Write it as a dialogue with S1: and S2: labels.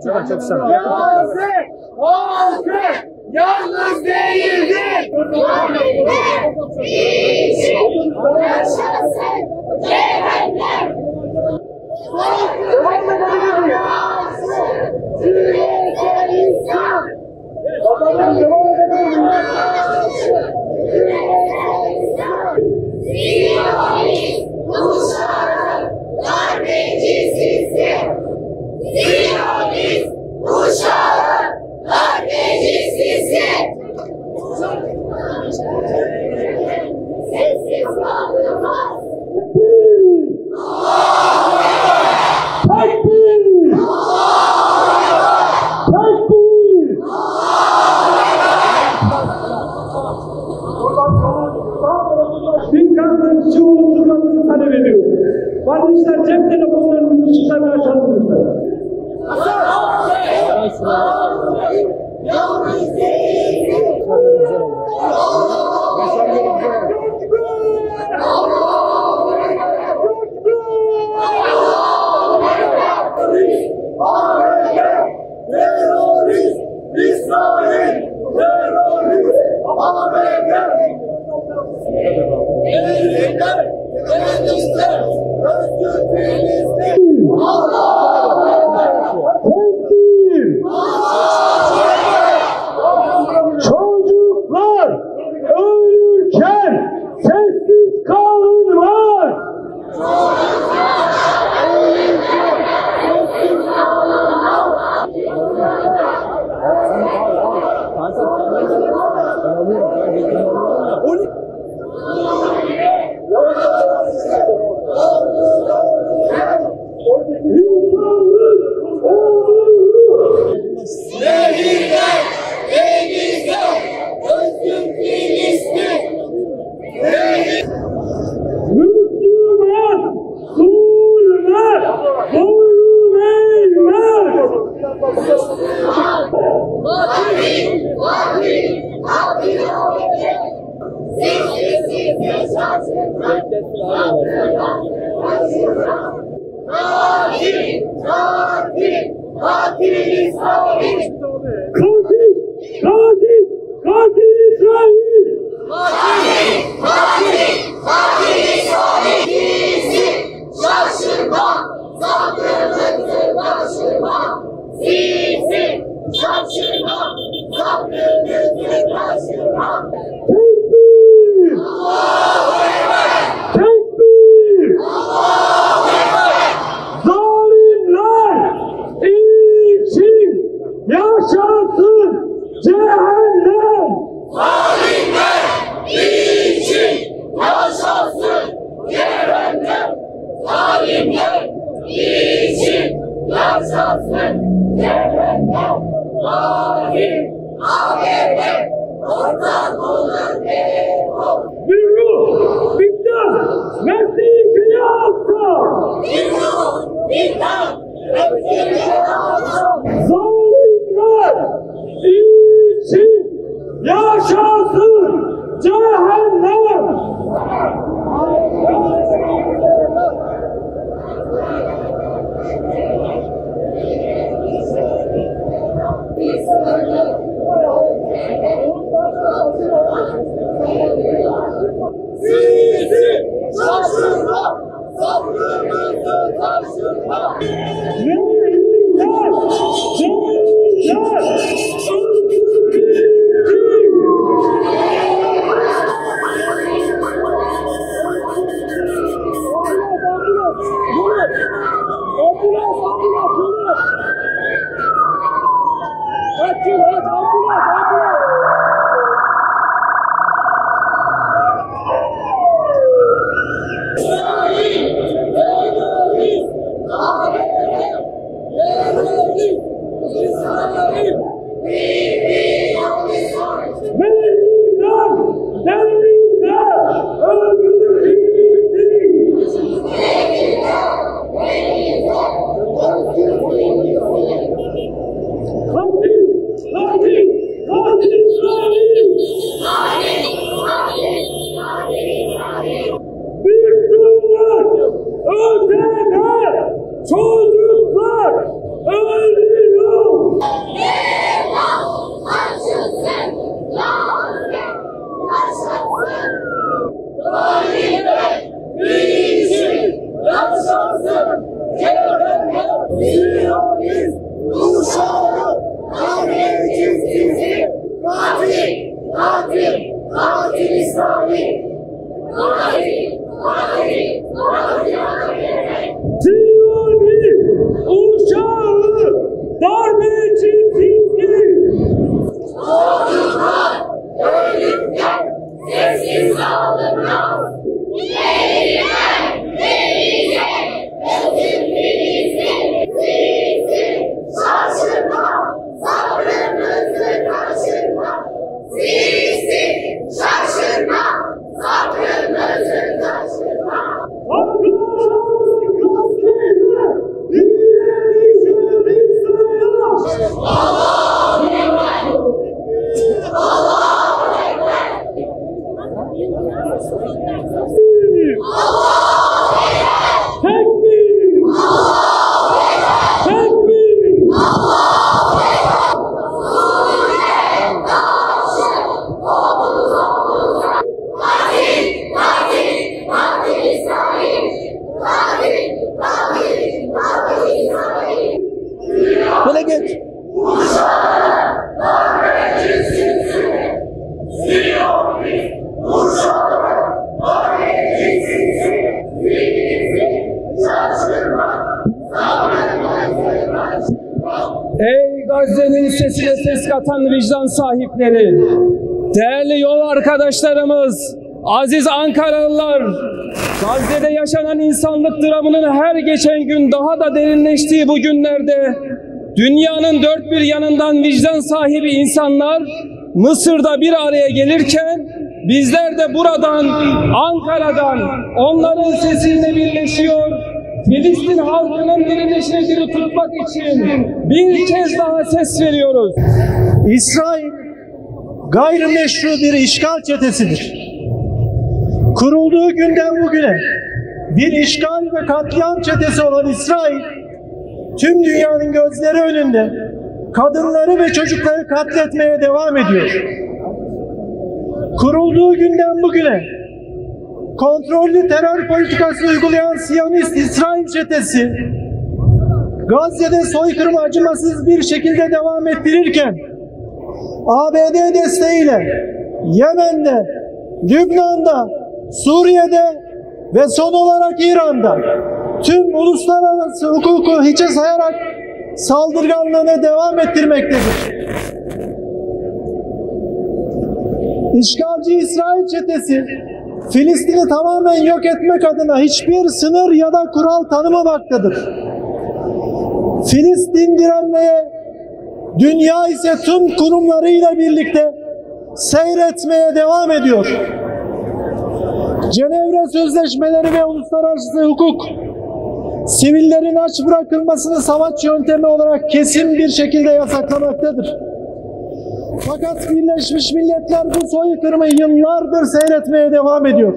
S1: Şuradan çok sağ ol.
S2: Yalnız değildir. Yaşasın cehennem. Küresel İslam. Ziyonist uşağı darbeci sistem. Ziyonist uşağı darbeci sistem. Sessiz kalmaz.
S3: Tekbir! Tekbir! Bir kardeşçi oluşturmasını talep ediyor. Kardeşler cep telefonlarının ışıklarını açalım lütfen.
S2: Yalnız değildir. Terörist, İsrail, terörist, ABD. Elinde, elinizde, özgür Filistin.
S3: Tekbir! Çocuklar ölürken sessiz kalınmaz.
S2: Nehirler, denizler, özgür Filistin.
S3: Müslüman zulme boyun eğmez.
S2: Katil olacak. Sessiz yaşasın. Katil İsrail.
S3: Katil İsrail.
S2: Katil İsrail. Bizi şaşırma. Sabrımızı taşırma. Sizi şaşırma. Sabrımızı taşırma.
S3: Tekbir! Tekbir! Zalimler için yaşasın cehennem!
S2: Zalimler için yaşasın cehennem. Zalimler için yaşasın cehennem. Zalim ABD ortak olur terör.
S3: Bir ruh, diktat, mesleği kıya hasta! Zalimler için yaşasın cehennem!
S2: Sizi şaşırma, sabrımızı taşırma.
S3: Neyler! Katil!
S1: Gazze'nin sesine ses katan vicdan sahipleri, değerli yol arkadaşlarımız, aziz Ankaralılar, Gazze'de yaşanan insanlık dramının her geçen gün daha da derinleştiği bu günlerde dünyanın dört bir yanından vicdan sahibi insanlar Mısır'da bir araya gelirken bizler de buradan, Ankara'dan onların sesiyle birleşiyor, Filistin halkının direnişini diri tutmak için bir kez daha ses veriyoruz.
S4: İsrail gayrimeşru bir işgal çetesidir. Kurulduğu günden bugüne bir işgal ve katliam çetesi olan İsrail, tüm dünyanın gözleri önünde kadınları ve çocukları katletmeye devam ediyor. Kurulduğu günden bugüne kontrollü terör politikası uygulayan Siyonist İsrail çetesi, Gazze'de soykırımı acımasız bir şekilde devam ettirirken, ABD desteğiyle Yemen'de, Lübnan'da, Suriye'de ve son olarak İran'da tüm uluslararası hukuku hiçe sayarak saldırganlığını devam ettirmektedir. İşgalci İsrail çetesi, Filistin'i tamamen yok etmek adına hiçbir sınır ya da kural tanımamaktadır. Filistin direnmeye, dünya ise tüm kurumlarıyla birlikte seyretmeye devam ediyor. Cenevre Sözleşmeleri ve uluslararası hukuk, sivillerin aç bırakılmasını savaş yöntemi olarak kesin bir şekilde yasaklamaktadır. Fakat Birleşmiş Milletler bu soykırımı yıllardır seyretmeye devam ediyor.